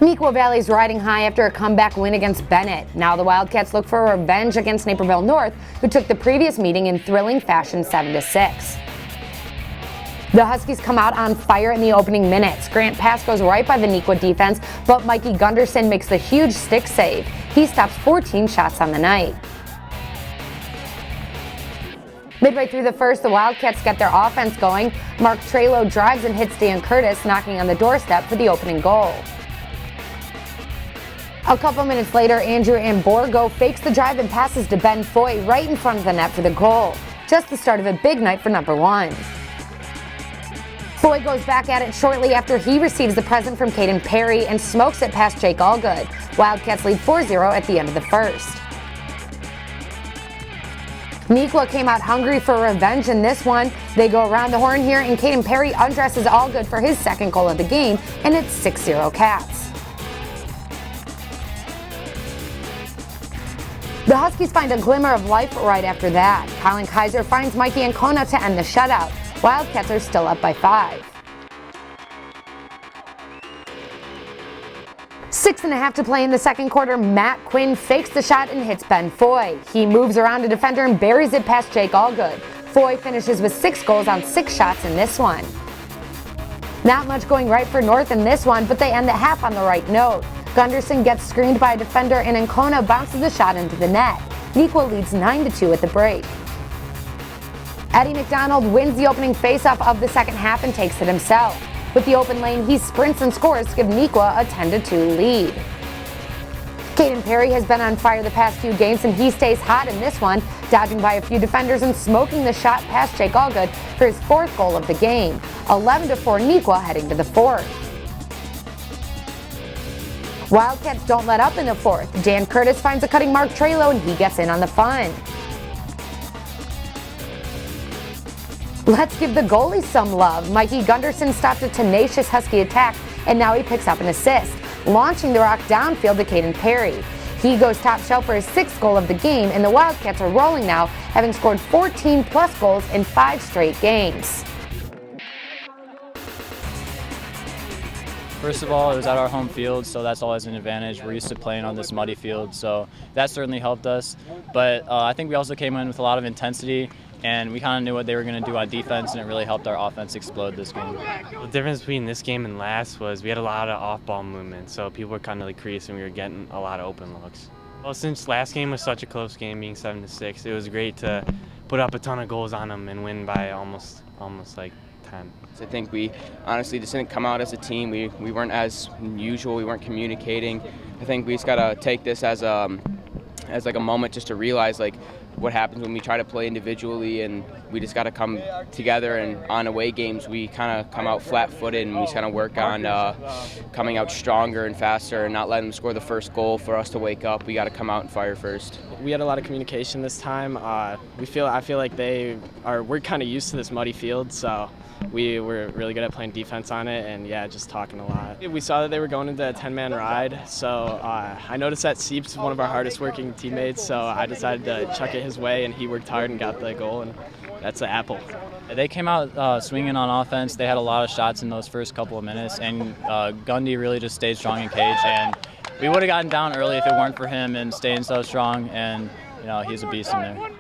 Neuqua Valley's riding high after a comeback win against Benet. Now the Wildcats look for revenge against Naperville North, who took the previous meeting in thrilling fashion 7-6. The Huskies come out on fire in the opening minutes. Grant pass goes right by the Neuqua defense, but MIKEY Gunderson makes the huge stick save. He stops 14 shots on the night. Midway through the first, the Wildcats get their offense going. Mark Trelo drives and hits Dan Curtis, knocking on the doorstep for the opening goal. A couple minutes later, Andrew Amborgo fakes the drive and passes to Ben Foy right in front of the net for the goal. Just the start of a big night for number one. Foy goes back at it shortly after he receives the present from CAIDEN Perry and smokes it past Jake Allgood. Wildcats lead 4-0 at the end of the first. Neuqua came out hungry for revenge in this one. They go around the horn here, and CAIDEN Perry undresses Allgood for his second goal of the game, and it's 6-0 Cats. The Huskies find a glimmer of life right after that. Colin Kaiser finds Mikey ACONA to end the shutout. Wildcats are still up by 5. 6.5 to play in the second quarter. Matt Quinn fakes the shot and hits Ben Foy. He moves around a defender and buries it past Jake Allgood. Foy finishes with 6 goals on 6 shots in this one. Not much going right for North in this one, but they end the half on the right note. Gunderson gets screened by a defender and ACONA bounces the shot into the net. Neuqua leads 9-2 at the break. Eddie McDonald wins the opening faceoff of the second half and takes it himself. With the open lane, he sprints and scores to give Neuqua a 10-2 lead. CAIDEN Perry has been on fire the past few games, and he stays hot in this one, dodging by a few defenders and smoking the shot past Jake Allgood for his 4th goal of the game. 11-4 Neuqua heading to the 4th. Wildcats don't let up in the 4th. Dan Curtis finds a cutting Mark Trelo, and he gets in on the fun. Let's give the goalie some love. Mikey Gunderson stopped a tenacious Husky attack, and now he picks up an assist, launching the rock downfield to CAIDEN Perry. He goes top shelf for his 6th goal of the game, and the Wildcats are rolling now, having scored 14+ goals in 5 straight games. First of all, it was at our home field, so that's always an advantage. We're used to playing on this muddy field, so that certainly helped us. But I think we also came in with a lot of intensity, and we kind of knew what they were going to do on defense, and it really helped our offense explode this game. The difference between this game and last was we had a lot of off-ball movement, so people were kind of like creasing, and we were getting a lot of open looks. Well, since last game was such a close game, being 7-6, it was great to put up a ton of goals on them and win by almost like 10. I think we honestly just didn't come out as a team. We weren't as usual. We weren't communicating. I think we just gotta take this as like a moment just to realize like what happens when we try to play individually, and we just gotta come together. And on away games, we kind of come out flat-footed, and we just kind of work on coming out stronger and faster, and not letting them score the first goal for us to wake up. We gotta come out and fire first. We had a lot of communication this time. I feel like we're kind of used to this muddy field, so we were really good at playing defense on it, and yeah, just talking a lot. We saw that they were going into a 10-man ride, so I noticed that Seep's one of our hardest working teammates, so I decided to chuck it his way, and he worked hard and got the goal, and that's the apple. They came out swinging on offense. They had a lot of shots in those first couple of minutes, and Gundy really just stayed strong in cage, and we would have gotten down early if it weren't for him and staying so strong, and he's a beast in there.